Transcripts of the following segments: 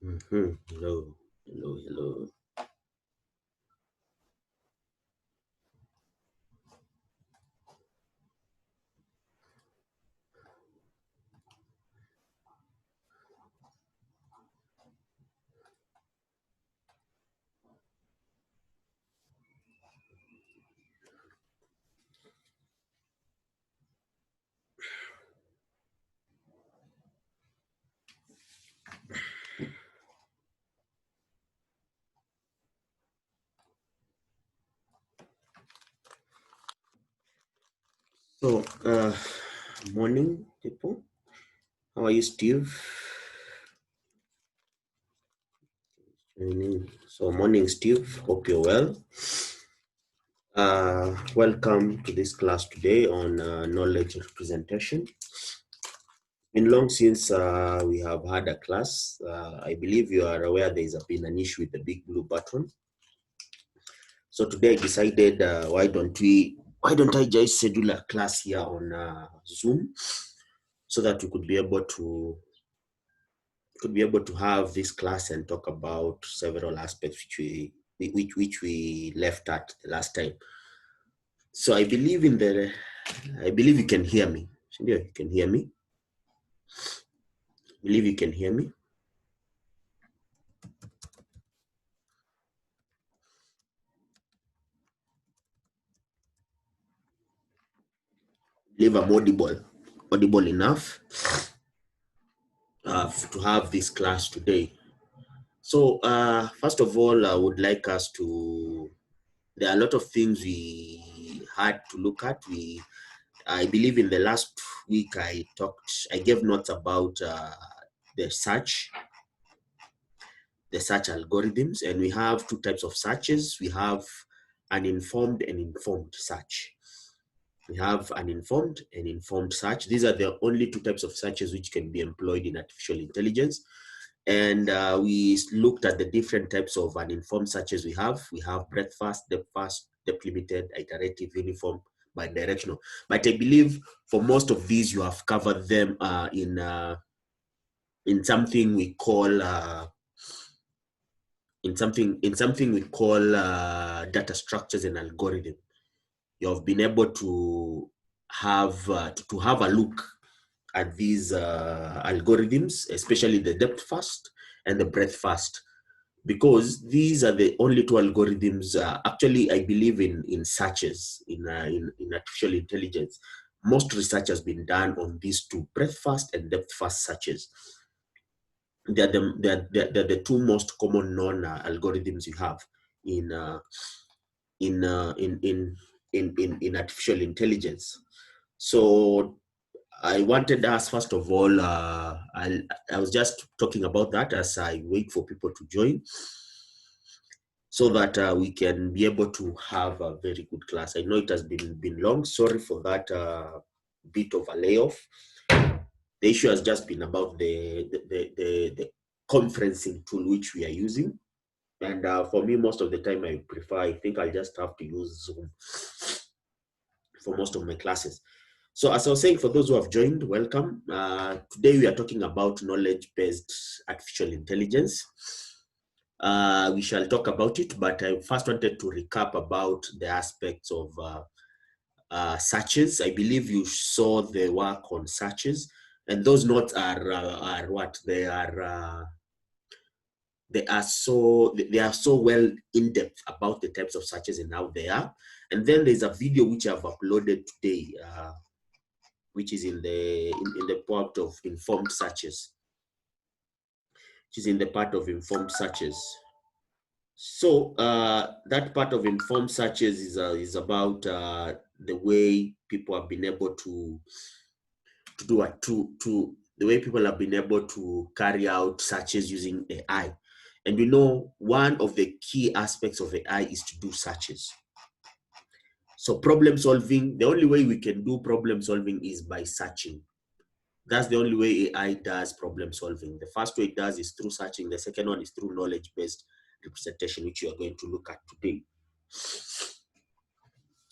Hello, hello, hello. So, morning, people. How are you, Steve? Morning, Steve. Hope you're well. Welcome to this class today on knowledge representation. Been long since we have had a class. I believe you are aware there has been an issue with the big blue button. So today I decided, why don't I just schedule a class here on Zoom so that we could be able to have this class and talk about several aspects which we left at the last time. So I believe you can hear me. Cynthia, you can hear me. I believe you can hear me. I believe I'm audible enough to have this class today. So first of all, I would like us to. There are a lot of things we had to look at. I believe in the last week I gave notes about the search algorithms, and we have two types of searches. We have an informed and informed search. We have an informed and informed search. These are the only two types of searches which can be employed in artificial intelligence. And we looked at the different types of uninformed searches we have. We have breadth first, depth limited, iterative, uniform, bidirectional. But I believe for most of these, you have covered them in something we call data structures and algorithm. You have been able to have a look at these algorithms, especially the depth first and the breadth first, because these are the only two algorithms. Actually, I believe in searches in artificial intelligence. Most research has been done on these two, breadth first and depth first searches. They're the two most common known algorithms you have in uh, in, uh, in, in in artificial intelligence. So I wanted us first of all. I was just talking about that as I wait for people to join, so that we can be able to have a very good class. I know it has been long. Sorry for that bit of a layoff. The issue has just been about the conferencing tool which we are using. And for me, most of the time, I think I'll just have to use Zoom for most of my classes. So as I was saying, for those who have joined, welcome. Today we are talking about knowledge-based artificial intelligence. We shall talk about it, but I first wanted to recap about the aspects of searches. I believe you saw the work on searches, and those notes are what they are so well in depth about the types of searches and how they are. And then there's a video which I've uploaded today, which is in the part of informed searches, which is in the part of informed searches. So that part of informed searches is about the way people have been able to do a to the way people have been able to carry out searches using AI. And you know, one of the key aspects of AI is to do searches. So problem solving, the only way we can do problem solving is by searching. That's the only way AI does problem solving. The first way it does is through searching. The second one is through knowledge-based representation, which you are going to look at today.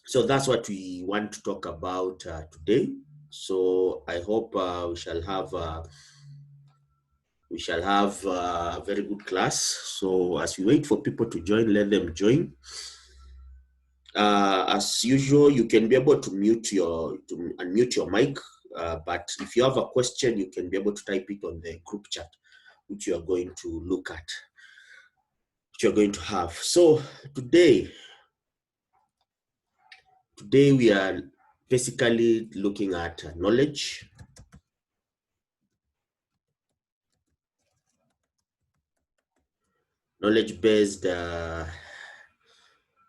So that's what we want to talk about today. So I hope we shall have We shall have a very good class. So as we wait for people to join, let them join. As usual, you can be able to unmute your mic. But if you have a question, you can be able to type it on the group chat, which you are going to look at, which you're going to have. So today we are basically looking at knowledge. Knowledge-based,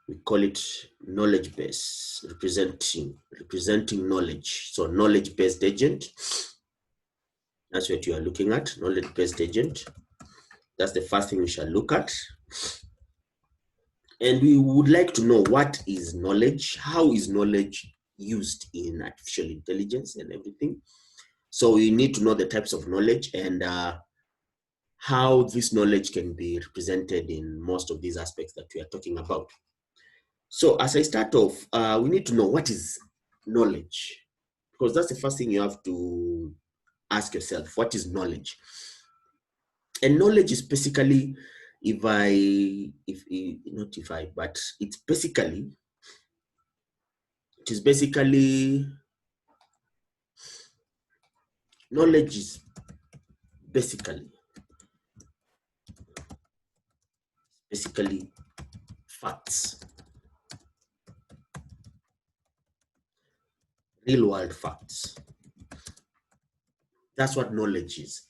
we call it knowledge-based, representing knowledge. So knowledge-based agent, that's what you are looking at, knowledge-based agent. That's the first thing we shall look at. And we would like to know, what is knowledge? How is knowledge used in artificial intelligence and everything? So we need to know the types of knowledge and how this knowledge can be represented in most of these aspects that we are talking about. So as I start off, we need to know what is knowledge, because that's the first thing you have to ask yourself. What is knowledge? And knowledge is basically, but it's basically, knowledge is basically facts, real world facts. That's what knowledge is.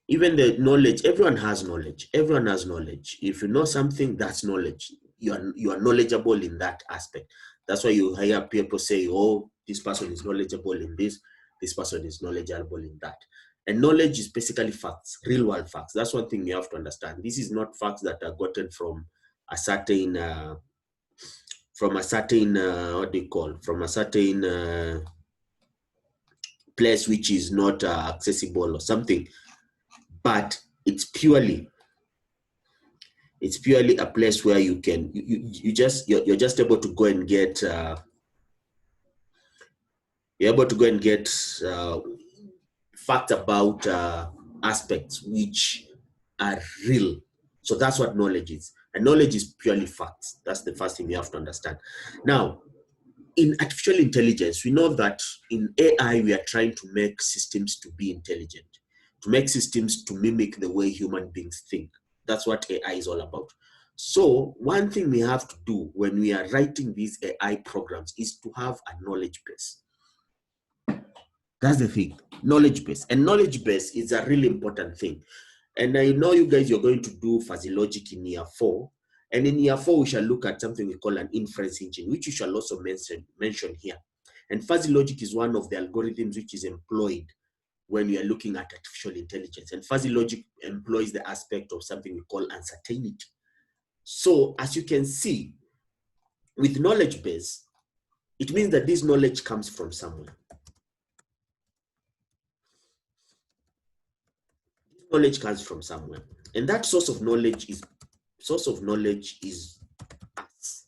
Even the knowledge, everyone has knowledge. Everyone has knowledge. If you know something, that's knowledge. You are knowledgeable in that aspect. That's why you hear people say, oh, this person is knowledgeable in this person is knowledgeable in that. And knowledge is basically facts, real world facts. That's one thing you have to understand. This is not facts that are gotten from a certain place which is not accessible or something, but it's purely a place where you can you're just able to go and get you're able to go and get facts about aspects which are real. So that's what knowledge is. And knowledge is purely facts. That's the first thing you have to understand. Now, in artificial intelligence, we know that in AI, we are trying to make systems to be intelligent, to make systems to mimic the way human beings think. That's what AI is all about. So one thing we have to do when we are writing these AI programs is to have a knowledge base. That's the thing, knowledge base. And knowledge base is a really important thing. And I know you guys, you're going to do fuzzy logic in year 4. And in year 4, we shall look at something we call an inference engine, which you shall also mention here. And fuzzy logic is one of the algorithms which is employed when we are looking at artificial intelligence. And fuzzy logic employs the aspect of something we call uncertainty. So as you can see, with knowledge base, it means that this knowledge comes from somewhere. Knowledge comes from somewhere. And that source of knowledge is us.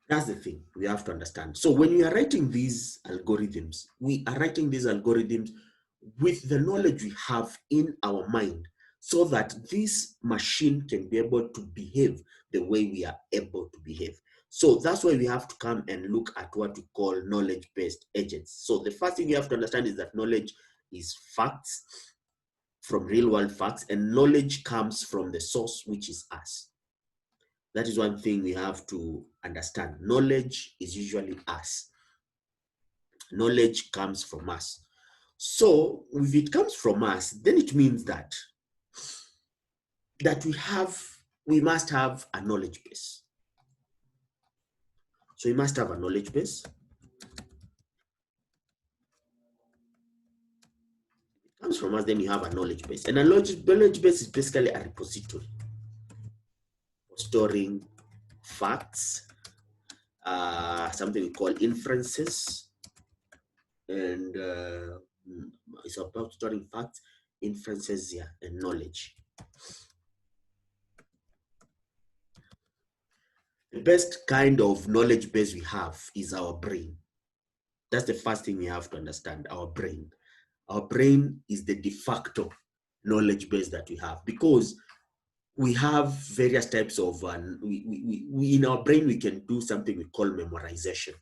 That's the thing we have to understand. So when we are writing these algorithms, we are writing these algorithms with the knowledge we have in our mind, so that this machine can be able to behave the way we are able to behave. So that's why we have to come and look at what we call knowledge-based agents. So the first thing you have to understand is that knowledge is facts, from real-world facts, and knowledge comes from the source, which is us. That is one thing we have to understand. Knowledge is usually us. Knowledge comes from us. So if it comes from us, then it means that we must have a knowledge base. So we must have a knowledge base. It comes from us, then you have a knowledge base. And a knowledge base is basically a repository for storing facts, something we call inferences, and it's about storing facts, inferences, yeah, and knowledge. The best kind of knowledge base we have is our brain. That's the first thing we have to understand, our brain. our brain is the de facto knowledge base that we have, because we have various types of, we in our brain, we can do something we call memorization.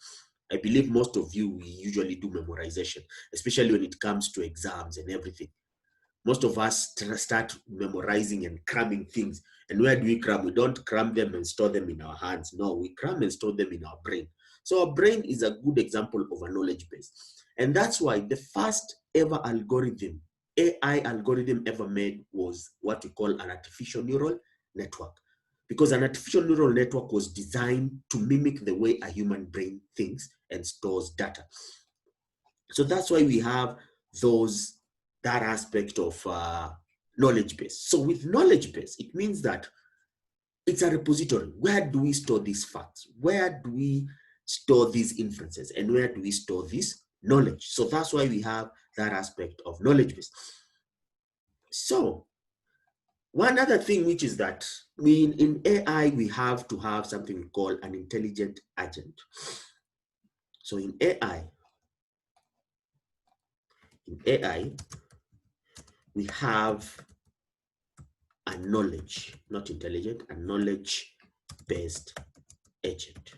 I believe most of you, we usually do memorization, especially when it comes to exams and everything. Most of us start memorizing and cramming things. And where do we cram? We don't cram them and store them in our hands. No, we cram and store them in our brain. So our brain is a good example of a knowledge base. And that's why the first ever algorithm, AI algorithm ever made, was what we call an artificial neural network. Because an artificial neural network was designed to mimic the way a human brain thinks and stores data. So that's why we have that aspect of knowledge base. So with knowledge base, it means that it's a repository. Where do we store these facts? Where do we store these inferences? And where do we store this knowledge? So that's why we have that aspect of knowledge base. So one other thing, which is that in AI, we have to have something we call an intelligent agent. So in AI, we have a knowledge, not intelligent, a knowledge-based agent.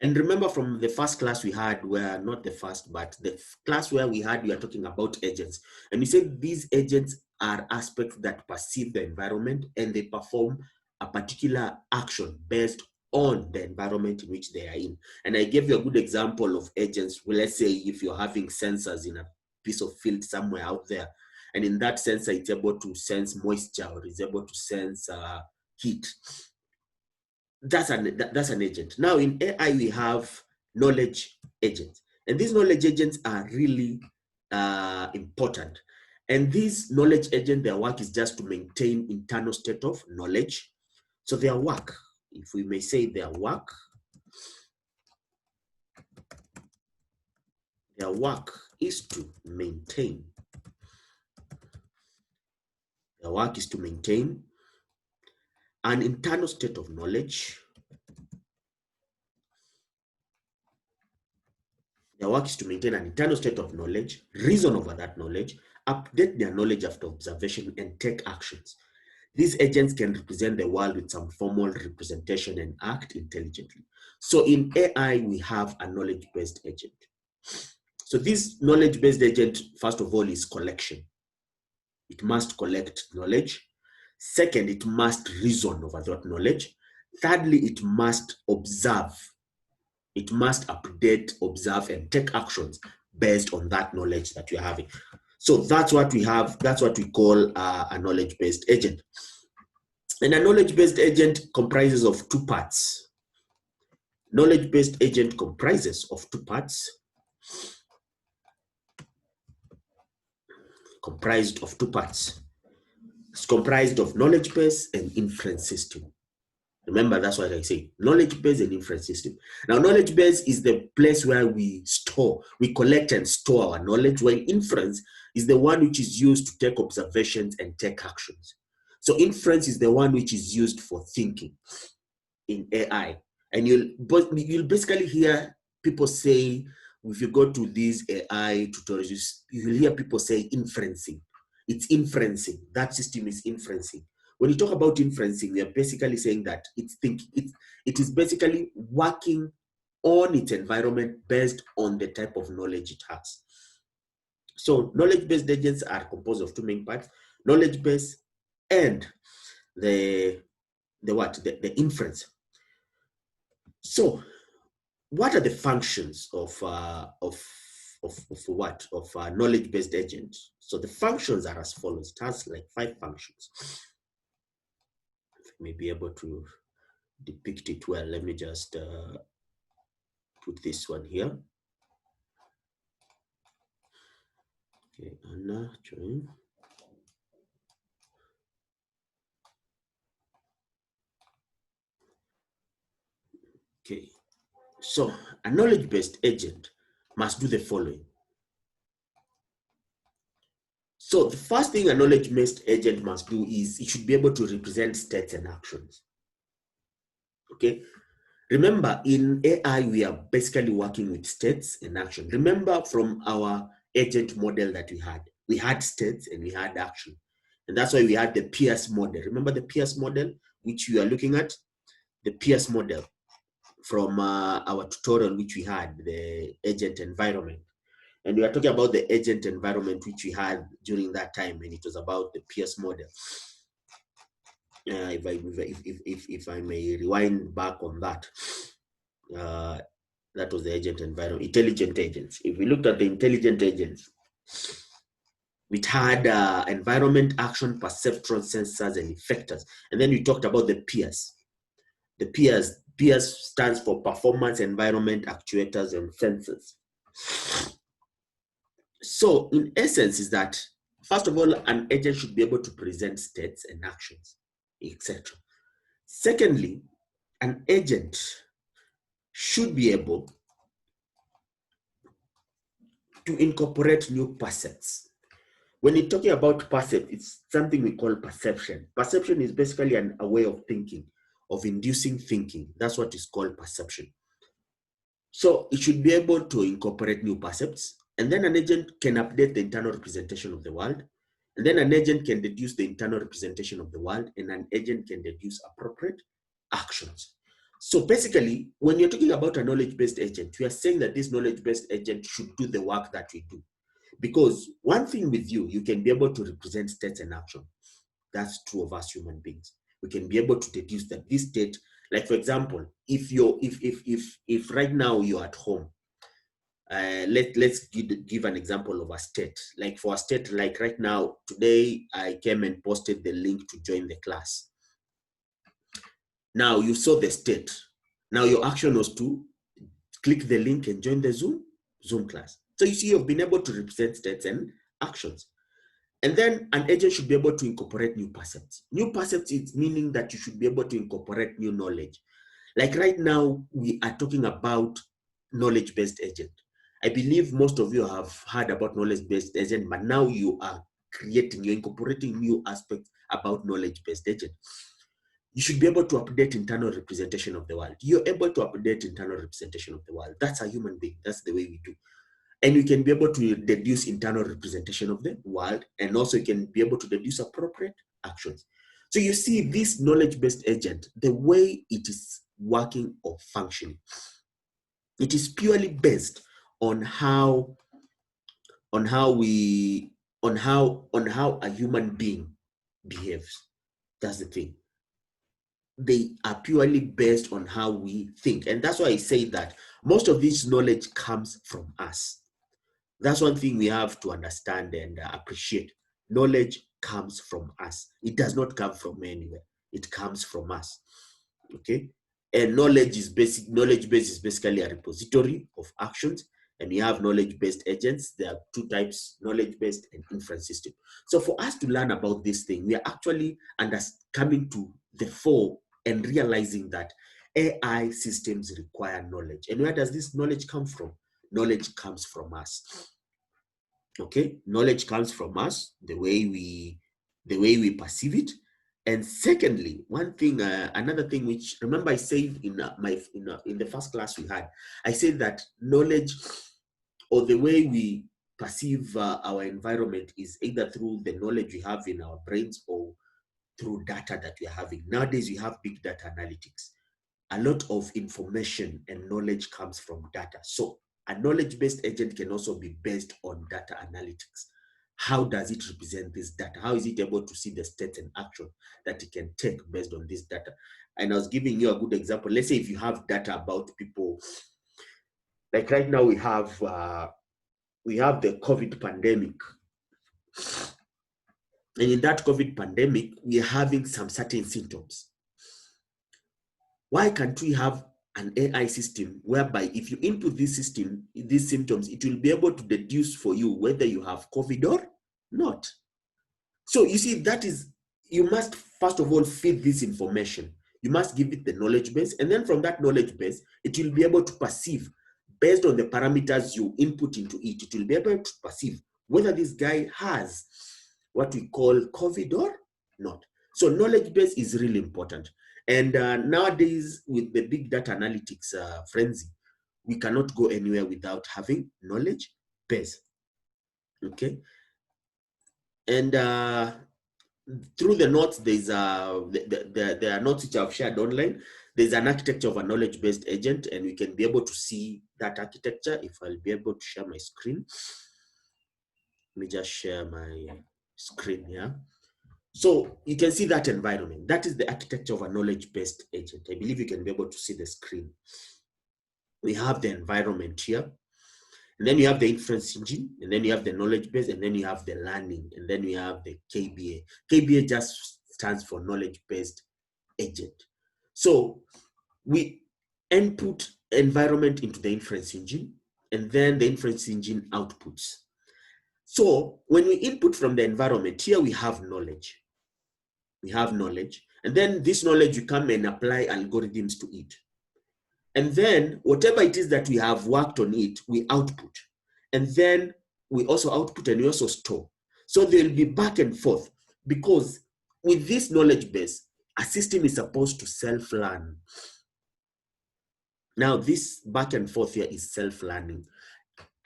And remember from the first class we had, where not the first, but the class where we are talking about agents. And we said these agents are aspects that perceive the environment and they perform a particular action based on the environment in which they are in. And I gave you a good example of agents. Well, let's say if you're having sensors in a piece of field somewhere out there, and in that sensor, it's able to sense moisture or is able to sense heat. That's an agent. Now in AI, we have knowledge agents. And these knowledge agents are really important. And these knowledge agents, their work is just to maintain internal state of knowledge. So their work, if we may say their work is to maintain. Their work is to maintain an internal state of knowledge. Their work is to maintain an internal state of knowledge, reason over that knowledge, update their knowledge after observation, and take actions. These agents can represent the world with some formal representation and act intelligently. So in AI, we have a knowledge-based agent. So this knowledge-based agent, first of all, is collection. It must collect knowledge. Second, it must reason over that knowledge. Thirdly, it must observe. It must update, observe, and take actions based on that knowledge that you're having. So that's what we have. That's what we call a knowledge-based agent. And a knowledge-based agent comprises of two parts. Knowledge-based agent comprises of two parts. Comprised of two parts. It's comprised of knowledge base and inference system. Remember, that's what I say, knowledge base and inference system. Now, knowledge base is the place where we collect and store our knowledge, while inference is the one which is used to take observations and take actions. So inference is the one which is used for thinking in AI. And you'll basically hear people say, if you go to these AI tutorials, you'll hear people say inferencing. It's inferencing. That system is inferencing. When you talk about inferencing, we are basically saying that it is basically working on its environment based on the type of knowledge it has. So knowledge-based agents are composed of two main parts: knowledge base and the inference. So what are the functions of knowledge-based agent? So the functions are as follows. It has like 5 functions. If I may be able to depict it well, let me just put this one here. Okay, Anna, join. Okay, so a knowledge-based agent must do the following. So the first thing a knowledge-based agent must do is it should be able to represent states and actions. Okay, remember in AI, we are basically working with states and action. Remember from our agent model that we had. We had states and we had action. And that's why we had the Pierce model. Remember the Pierce model, which we are looking at? The Pierce model from our tutorial, which we had, the agent environment. And we are talking about the agent environment, which we had during that time, and it was about the Pierce model. If I may rewind back on that, that was the agent environment, intelligent agents. If we looked at the intelligent agents, we had environment, action, perceptron, sensors, and effectors. And then we talked about the Pierce. The Pierce stands for performance, environment, actuators, and sensors. So in essence is that, first of all, an agent should be able to present states and actions, etc. Secondly, an agent should be able to incorporate new percepts. When you're talking about percept, it's something we call perception. Perception is basically a way of thinking, of inducing thinking. That's what is called perception. So it should be able to incorporate new percepts, and then an agent can update the internal representation of the world, and then an agent can deduce the internal representation of the world, and an agent can deduce appropriate actions. So basically, when you're talking about a knowledge-based agent, we are saying that this knowledge-based agent should do the work that we do. Because one thing with you can be able to represent states and action. That's true of us human beings. We can be able to deduce that this state, like for example, if right now you're at home, let's give an example of a state. Like for a state, like right now, today I came and posted the link to join the class. Now you saw the state. Now your action was to click the link and join the Zoom class. So you see, you've been able to represent states and actions. And then an agent should be able to incorporate new percepts. New percepts is meaning that you should be able to incorporate new knowledge. Like right now, we are talking about knowledge-based agent. I believe most of you have heard about knowledge-based agent, but now you're incorporating new aspects about knowledge-based agent. You should be able to update internal representation of the world. You're able to update internal representation of the world. That's a human being. That's the way we do. And you can be able to deduce internal representation of the world, and also you can be able to deduce appropriate actions. So you see this knowledge-based agent, the way it is working or functioning, it is purely based on how a human being behaves. That's the thing. They are purely based on how we think. And that's why I say that most of this knowledge comes from us. That's one thing we have to understand and appreciate. Knowledge comes from us. It does not come from anywhere. It comes from us. Okay? And knowledge base is basically a repository of actions. And we have knowledge-based agents. There are two types, knowledge-based and inference system. So for us to learn about this thing, we are actually coming to the fore and realizing that AI systems require knowledge. And where does this knowledge come from? Knowledge comes from us. Okay, knowledge comes from us, the way we perceive it. And secondly, one thing, another thing, which remember I said in the first class we had, I said that knowledge, or the way we perceive our environment, is either through the knowledge we have in our brains or through data that we are having. Nowadays we have big data analytics. A lot of information and knowledge comes from data. So a knowledge-based agent can also be based on data analytics. How does it represent this data? How is it able to see the states and action that it can take based on this data? And I was giving you a good example. Let's say if you have data about people, like right now we have the COVID pandemic. And in that COVID pandemic, we are having some certain symptoms. Why can't we have an AI system whereby if you input this system, these symptoms, it will be able to deduce for you whether you have COVID or not? So you see, that is, you must first of all feed this information. You must give it the knowledge base, and then from that knowledge base, it will be able to perceive based on the parameters you input into it. It will be able to perceive whether this guy has what we call COVID or not. So knowledge base is really important. And nowadays, with the big data analytics frenzy, we cannot go anywhere without having knowledge base. Okay. And through the notes, there are notes which I've shared online. There's an architecture of a knowledge-based agent, and we can be able to see that architecture if I'll be able to share my screen. Let me just share my screen here. So you can see that environment. That is the architecture of a knowledge-based agent. I believe you can be able to see the screen. We have the environment here, and then you have the inference engine, and then you have the knowledge base, and then you have the learning, and then you have the KBA. KBA just stands for knowledge-based agent. So we input environment into the inference engine, and then the inference engine outputs. So when we input from the environment, here we have knowledge. We have knowledge, and then this knowledge, you come and apply algorithms to it. And then whatever it is that we have worked on it, we output. And then we also output and we also store. So there'll be back and forth, because with this knowledge base, a system is supposed to self-learn. Now, this back and forth here is self-learning.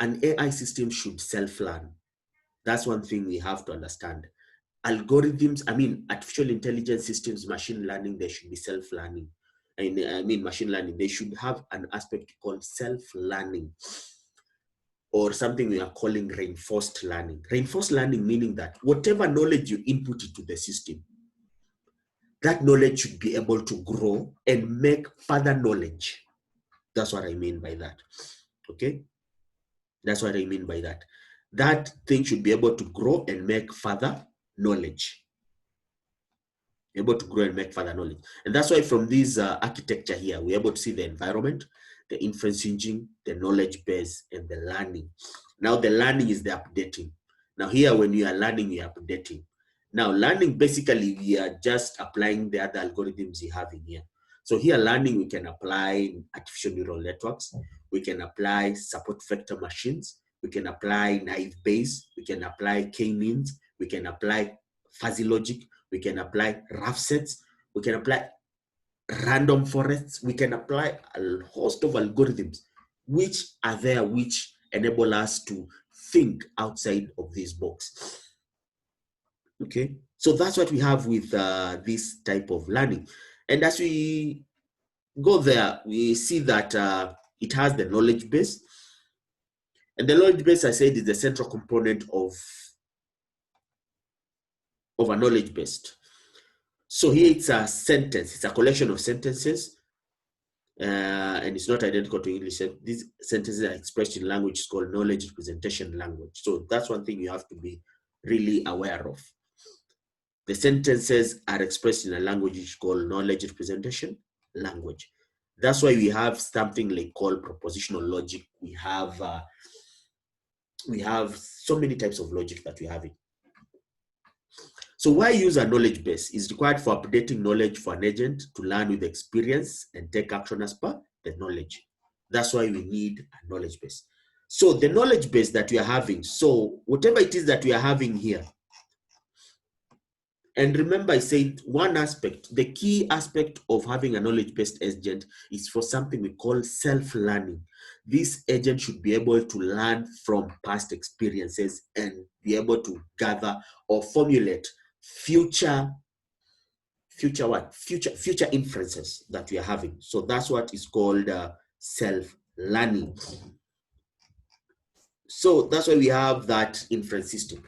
An AI system should self-learn. That's one thing we have to understand. Algorithms, artificial intelligence systems, machine learning, they should be self-learning. Machine learning, they should have an aspect called self-learning, or something we are calling reinforced learning. Reinforced learning meaning that whatever knowledge you input into the system, that knowledge should be able to grow and make further knowledge. That's what I mean by that. Okay? That's what I mean by that. That thing should be able to grow and make further knowledge. Able to grow and make further knowledge. And that's why from this architecture here, we're able to see the environment, the inference engine, the knowledge base, and the learning. Now the learning is the updating. Now here, when you are learning, you're updating. Now learning, basically, we are just applying the other algorithms you have in here. So here, learning, we can apply artificial neural networks. We can apply support vector machines. We can apply naive Bayes. We can apply k-means. We can apply fuzzy logic. We can apply rough sets. We can apply random forests. We can apply a host of algorithms which are there, which enable us to think outside of this box. Okay, so that's what we have with this type of learning. And as we go there, we see that it has the knowledge base. And the knowledge base, I said, is the central component of a knowledge base. So here it's a sentence, it's a collection of sentences, and it's not identical to English. These sentences are expressed in language called knowledge representation language. So that's one thing you have to be really aware of. The sentences are expressed in a language called knowledge representation language. That's why we have something like called propositional logic. We have so many types of logic that we have it. So why use a knowledge base is required for updating knowledge for an agent to learn with experience and take action as per the knowledge. That's why we need a knowledge base. So the knowledge base that we are having, so whatever it is that we are having here, and remember I said one aspect, the key aspect of having a knowledge-based agent is for something we call self-learning. This agent should be able to learn from past experiences and be able to gather or formulate future inferences that we are having. So that's what is called self-learning. So that's why we have that inference system.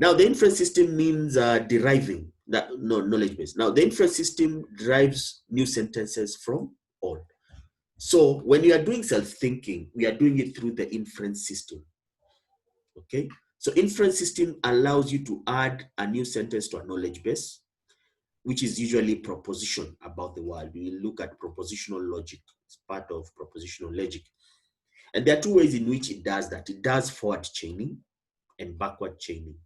Now the inference system means deriving that knowledge base. Now the inference system derives new sentences from all. So when you are doing self-thinking, we are doing it through the inference system. Okay, so inference system allows you to add a new sentence to a knowledge base, which is usually proposition about the world. We will look at propositional logic. It's part of propositional logic. And there are two ways in which it does that. It does forward chaining and backward chaining.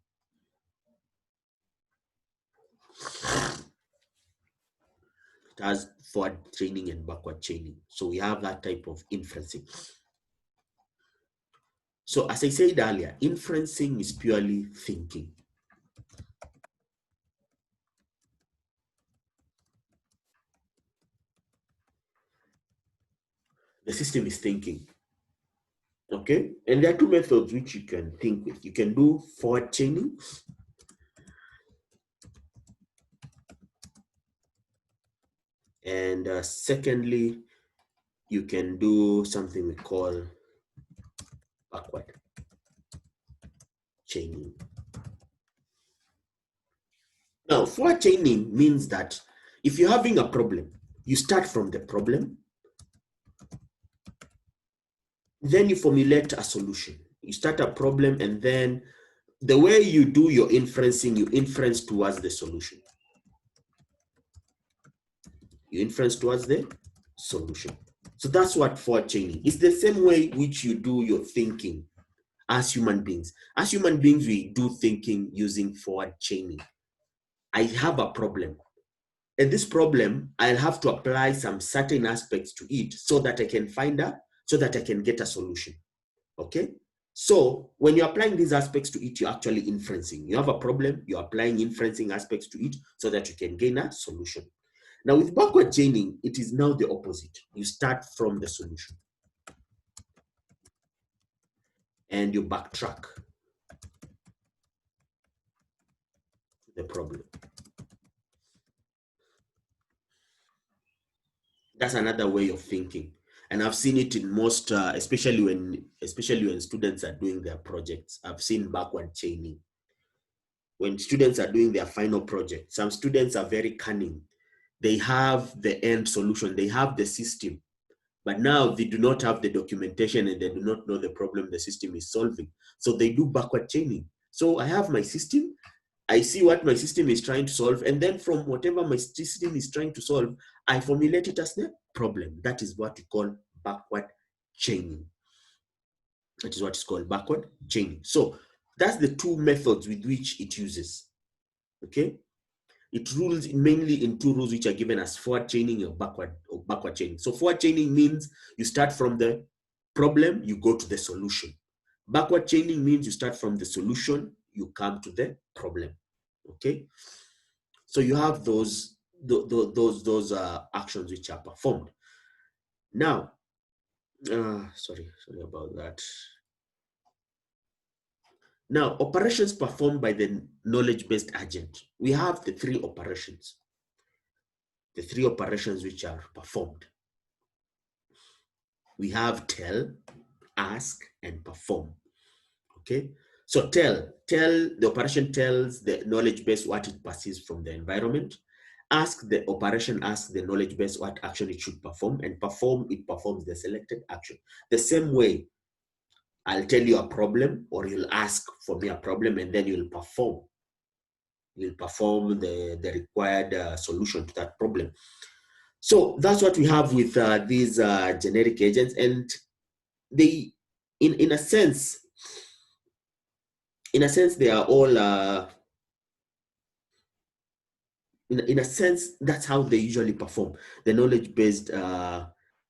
It has forward chaining and backward chaining. So we have that type of inferencing. So as I said earlier, inferencing is purely thinking. The system is thinking. Okay, and there are two methods which you can think with. You can do forward chaining, and secondly, you can do something we call backward chaining. Now, forward chaining means that if you're having a problem, you start from the problem, then you formulate a solution. You start a problem, and then the way you do your inferencing, you inference towards the solution. You inference towards the solution. So that's what forward chaining. It's the same way which you do your thinking as human beings. As human beings, we do thinking using forward chaining. I have a problem. And this problem, I'll have to apply some certain aspects to it so that I can so that I can get a solution. Okay? So when you're applying these aspects to it, you're actually inferencing. You have a problem, you're applying inferencing aspects to it so that you can gain a solution. Now with backward chaining, it is now the opposite. You start from the solution and you backtrack to the problem. That's another way of thinking. And I've seen it in most, especially when students are doing their projects. I've seen backward chaining. When students are doing their final project, some students are very cunning. They have the end solution, they have the system, but now they do not have the documentation and they do not know the problem the system is solving. So they do backward chaining. So I have my system, I see what my system is trying to solve, and then from whatever my system is trying to solve, I formulate it as the problem. That is what we call backward chaining. That is what is called backward chaining. So that's the two methods with which it uses. Okay? It rules mainly in two rules which are given as forward chaining or backward chaining. So forward chaining means you start from the problem, you go to the solution. Backward chaining means you start from the solution, you come to the problem. Okay, so you have those actions which are performed. Now, sorry about that. Now, operations performed by the knowledge-based agent. We have the three operations. The three operations which are performed. We have tell, ask, and perform. Okay, so the operation tells the knowledge base what it perceives from the environment. The operation asks the knowledge base what action it should perform, and it performs the selected action. The same way, I'll tell you a problem, or you'll ask for me a problem, and then you'll perform. You'll perform the required solution to that problem. So that's what we have with these generic agents, and they, in a sense, they are all, in a sense, that's how they usually perform. The knowledge-based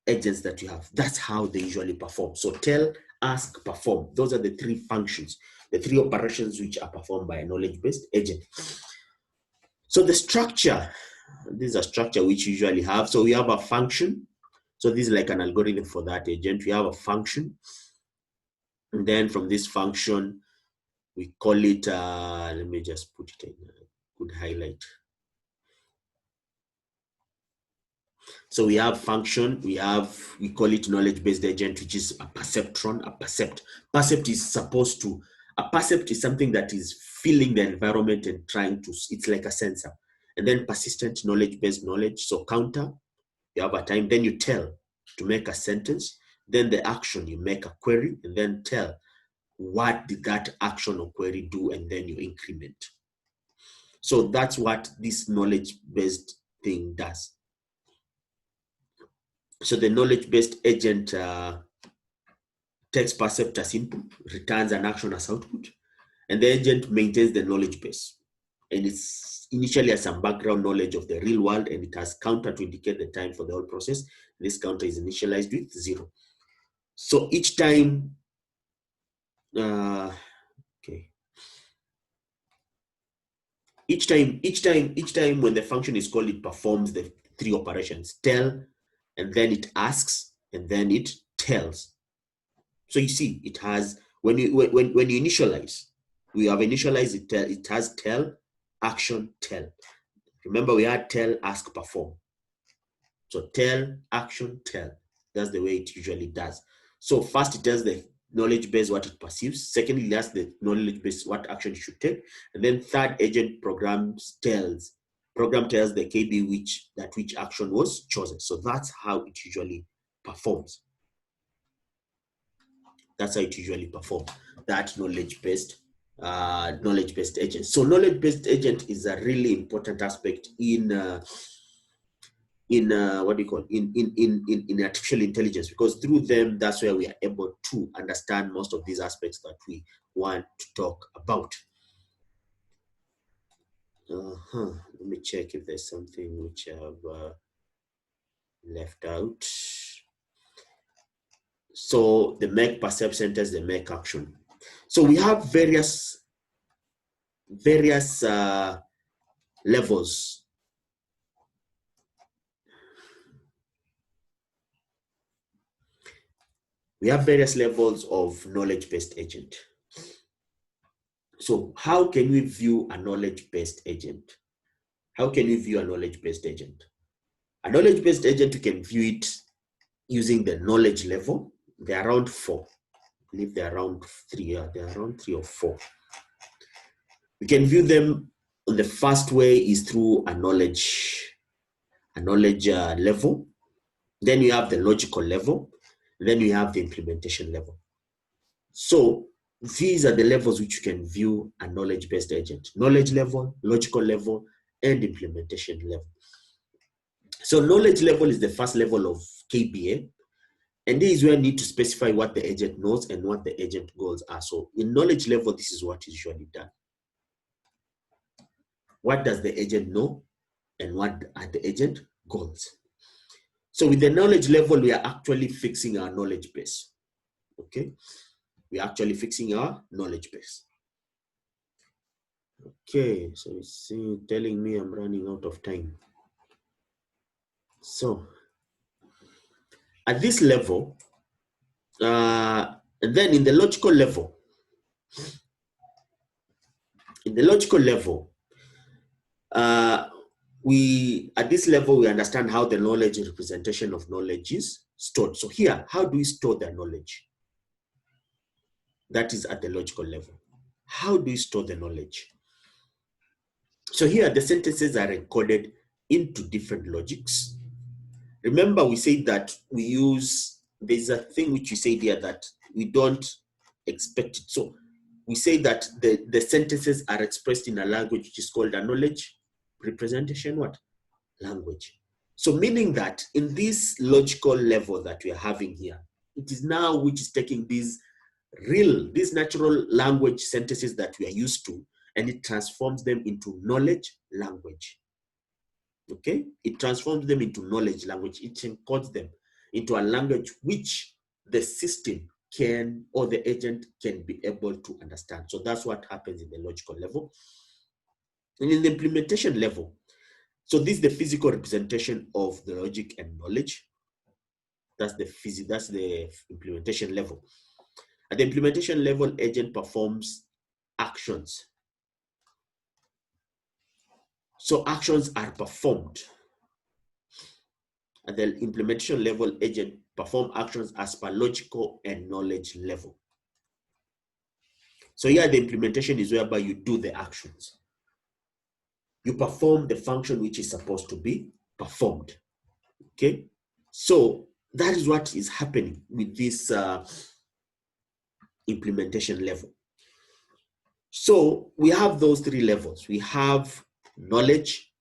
agents that you have, that's how they usually perform. So tell, ask, perform. Those are the three functions, the three operations which are performed by a knowledge-based agent. So the structure, this is a structure which you usually have. So we have a function. So this is like an algorithm for that agent. We have a function. And then from this function, we call it, let me just put it in a good highlight. So we have function, we call it knowledge-based agent, which is a perceptron, a percept. Percept is something that is feeling the environment and it's like a sensor. And then persistent knowledge-based knowledge. So counter, you have a time, then you tell to make a sentence, then the action, you make a query, and then tell what did that action or query do, and then you increment. So that's what this knowledge-based thing does. So the knowledge-based agent takes percept as input, returns an action as output, and the agent maintains the knowledge base. And it's initially has some background knowledge of the real world, and it has counter to indicate the time for the whole process. This counter is initialized with 0. So each time, each time when the function is called, it performs the three operations: tell, and then it asks, and then it tells. So you see, it has, when you initialize, we have initialized it, it has tell, action, tell. Remember, we had tell, ask, perform. So tell, action, tell. That's the way it usually does. So first it tells the knowledge base what it perceives. Secondly, it asks the knowledge base what action it should take. And then third, agent program tells the KB which action was chosen. So that's how it usually performs. That's how it usually performs, that knowledge-based agent. So knowledge-based agent is a really important aspect in what do you call in artificial intelligence, because through them that's where we are able to understand most of these aspects that we want to talk about. Let me check if there's something which I've left out. So the make perception test, the make action. So we have various levels. We have various levels of knowledge-based agent. So how can we view a knowledge-based agent? How can we view a knowledge-based agent? A knowledge-based agent, you can view it using the knowledge level. They're around 4. I believe they're around 3. They're around 3 or 4. We can view them. The first way is through a knowledge level. Then you have the logical level. Then you have the implementation level. So these are the levels which you can view a knowledge-based agent: knowledge level, logical level, and implementation level. So knowledge level is the first level of KBA, and this is where you need to specify what the agent knows and what the agent goals are. So in knowledge level, this is what is usually done. What does the agent know and what are the agent goals? So with the knowledge level, we are actually fixing our knowledge base. Okay, we are actually fixing our knowledge base. Okay, so it's telling me I'm running out of time. So at this level, and then in the logical level, at this level, we understand how the knowledge representation of knowledge is stored. So here, how do we store the knowledge? That is at the logical level. How do we store the knowledge? So here, the sentences are encoded into different logics. Remember, we said that we use, there's a thing which we said here that we don't expect it. So we say that the sentences are expressed in a language which is called a knowledge representation language. So meaning that in this logical level that we are having here, it is now which is taking these natural language sentences that we are used to, and it transforms them into knowledge language. Okay, it transforms them into knowledge language. It encodes them into a language which the system can, or the agent can be able to understand. So that's what happens in the logical level. And in the implementation level, so this is the physical representation of the logic and knowledge. That's the implementation level. At the implementation level, agent performs actions. So actions are performed. At the implementation level, agent perform actions as per logical and knowledge level. So here the implementation is whereby you do the actions. You perform the function which is supposed to be performed. Okay, so that is what is happening with this implementation level. So we have those 3 levels. We have knowledge,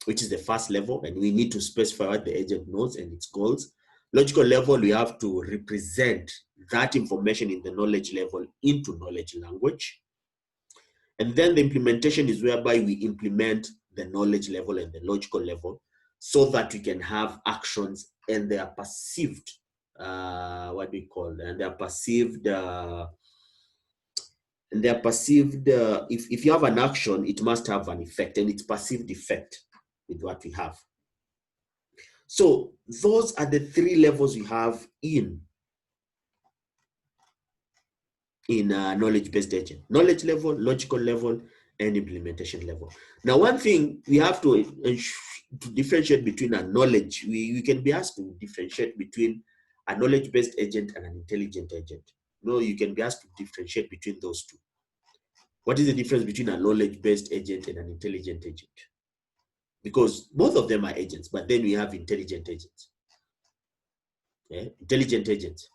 which is the first level, and we need to specify what the agent knows and its goals. Logical level, we have to represent that information in the knowledge level into knowledge language. And then the implementation is whereby we implement the knowledge level and the logical level so that we can have actions and they are perceived, if you have an action, it must have an effect, and it's perceived effect with what we have. So those are the 3 levels we have in in a knowledge-based agent: knowledge level, logical level, and implementation level. Now, one thing we have to differentiate between a knowledge, we can be asked to differentiate between a knowledge-based agent and an intelligent agent. No, you can be asked to differentiate between those two. What is the difference between a knowledge-based agent and an intelligent agent? Because both of them are agents, but then we have intelligent agents. Okay? Intelligent agents.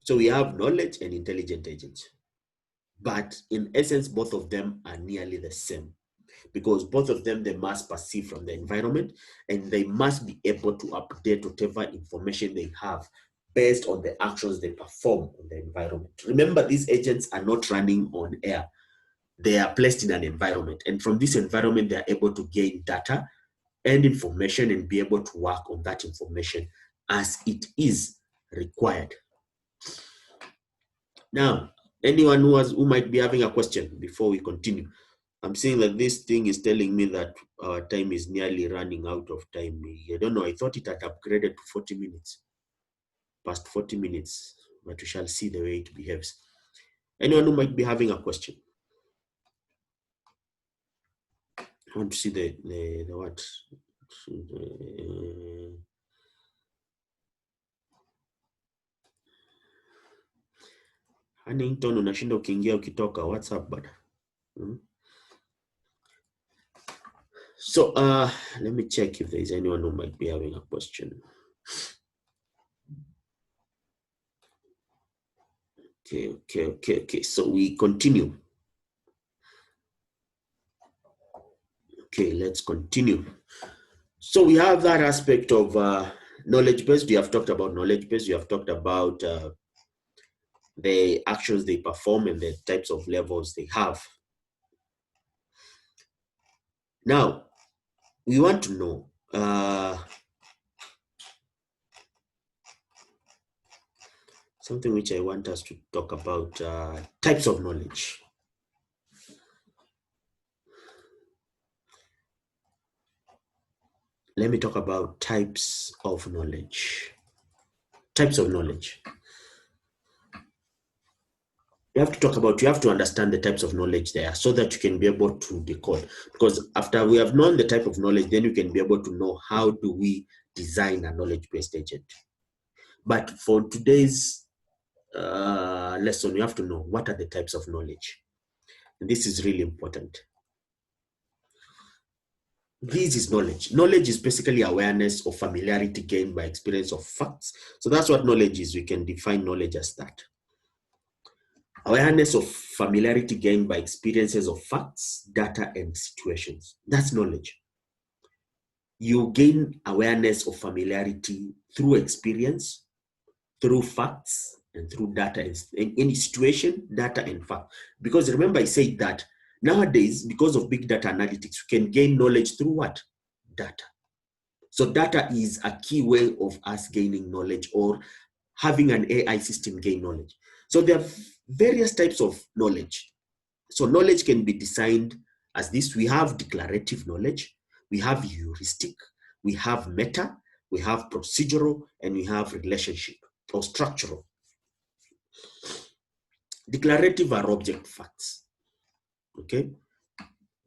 So we have knowledge and intelligent agents. But in essence, both of them are nearly the same, because both of them, they must perceive from the environment, and they must be able to update whatever information they have based on the actions they perform on the environment. Remember, these agents are not running on air. They are placed in an environment, and from this environment, they are able to gain data and information and be able to work on that information as it is required. Now, anyone who might be having a question before we continue? I'm seeing that this thing is telling me that our time is nearly running out of time. I don't know, I thought it had upgraded to 40 minutes, past 40 minutes, but we shall see the way it behaves. Anyone who might be having a question? I want to see the what? Huntington, unashinda ukiingia ukitoka, what's up, bud? So let me check if there's anyone who might be having a question. Okay. So we continue. Okay, let's continue. So we have that aspect of knowledge-based. We have talked about knowledge-based. We have talked about the actions they perform and the types of levels they have. Now, we want to know something which I want us to talk about, types of knowledge. Let me talk about types of knowledge. Types of knowledge. You have to understand the types of knowledge there so that you can be able to decode. Because after we have known the type of knowledge, then you can be able to know how do we design a knowledge-based agent. But for today's lesson, you have to know what are the types of knowledge. And this is really important. This is knowledge. Knowledge is basically awareness or familiarity gained by experience of facts. So that's what knowledge is. We can define knowledge as that. Awareness of familiarity gained by experiences of facts, data, and situations. That's knowledge. You gain awareness of familiarity through experience, through facts, and through data, in any situation, data, and fact. Because remember, I said that nowadays, because of big data analytics, you can gain knowledge through what? Data. So data is a key way of us gaining knowledge, or having an AI system gain knowledge. So there are various types of knowledge. So knowledge can be designed as this. We have declarative knowledge, we have heuristic, we have meta, we have procedural, and we have relationship or structural. Declarative are object facts. Okay.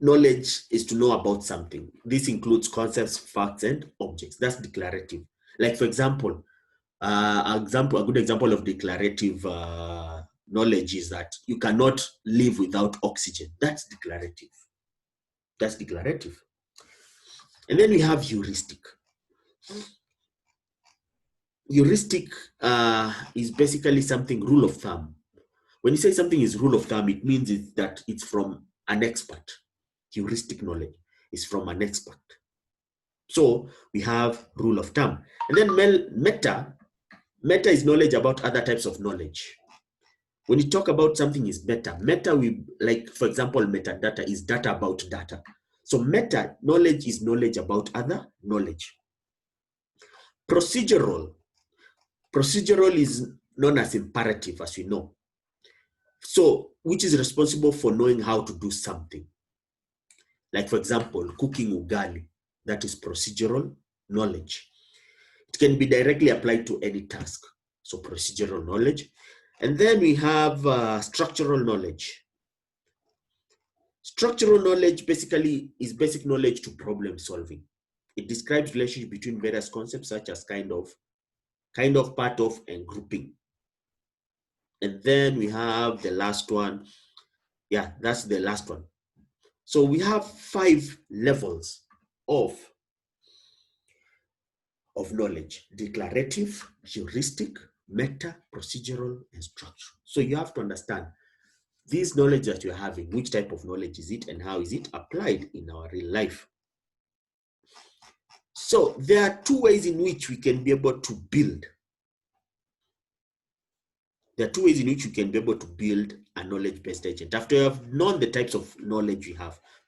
Knowledge is to know about something. This includes concepts, facts, and objects. That's declarative. Like, for example, a good example of declarative knowledge is that you cannot live without oxygen. That's declarative. That's declarative. And then we have heuristic. Heuristic is basically something, rule of thumb. When you say something is rule of thumb, it means that it's from an expert. Heuristic knowledge is from an expert. So we have rule of thumb. And then meta is knowledge about other types of knowledge. When you talk about something is meta, like, for example, metadata is data about data. So meta knowledge is knowledge about other knowledge. Procedural is known as imperative, as we know. So, which is responsible for knowing how to do something. Like, for example, cooking ugali, that is procedural knowledge. It can be directly applied to any task. So procedural knowledge. And then we have structural knowledge. Structural knowledge basically is basic knowledge to problem solving. It describes relationship between various concepts such as kind of, part of, and grouping. And then we have the last one. Yeah, that's the last one. So we have 5 levels of knowledge: declarative, heuristic, meta, procedural, and structural. So you have to understand this knowledge that you're having, which type of knowledge is it and how is it applied in our real life. So there are 2 ways in which we can be able to build. There are 2 ways in which you can be able to build a knowledge-based agent. After you have known the types of knowledge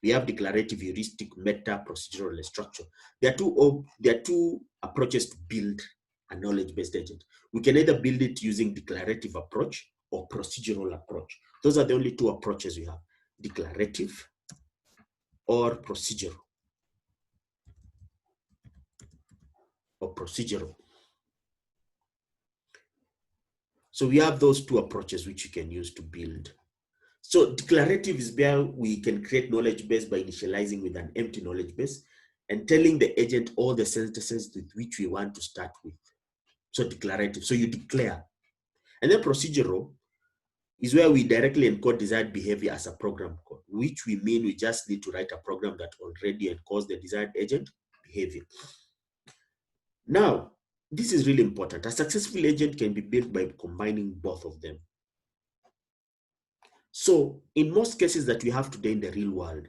we have declarative, heuristic, meta, procedural, and structure. There are two approaches to build a knowledge-based agent. We can either build it using declarative approach or procedural approach. Those are the only 2 approaches we have: declarative or procedural. So we have those 2 approaches which you can use to build. So declarative is where we can create knowledge base by initializing with an empty knowledge base and telling the agent all the sentences with which we want to start with. So declarative, so you declare. And then procedural is where we directly encode desired behavior as a program code, which we mean we just need to write a program that already encodes the desired agent behavior. Now, this is really important. A successful agent can be built by combining both of them. So in most cases that we have today in the real world,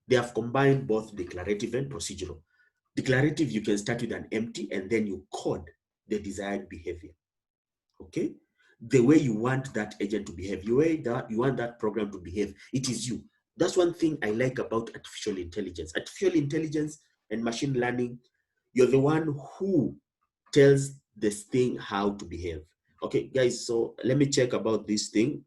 they have combined both declarative and procedural. Declarative, you can start with an empty and then you code the desired behavior, okay? The way you want that agent to behave, the way that you want that program to behave, it is you. That's one thing I like about artificial intelligence. Artificial intelligence and machine learning, you're the one who tells this thing how to behave. Okay, guys, so let me check about this thing.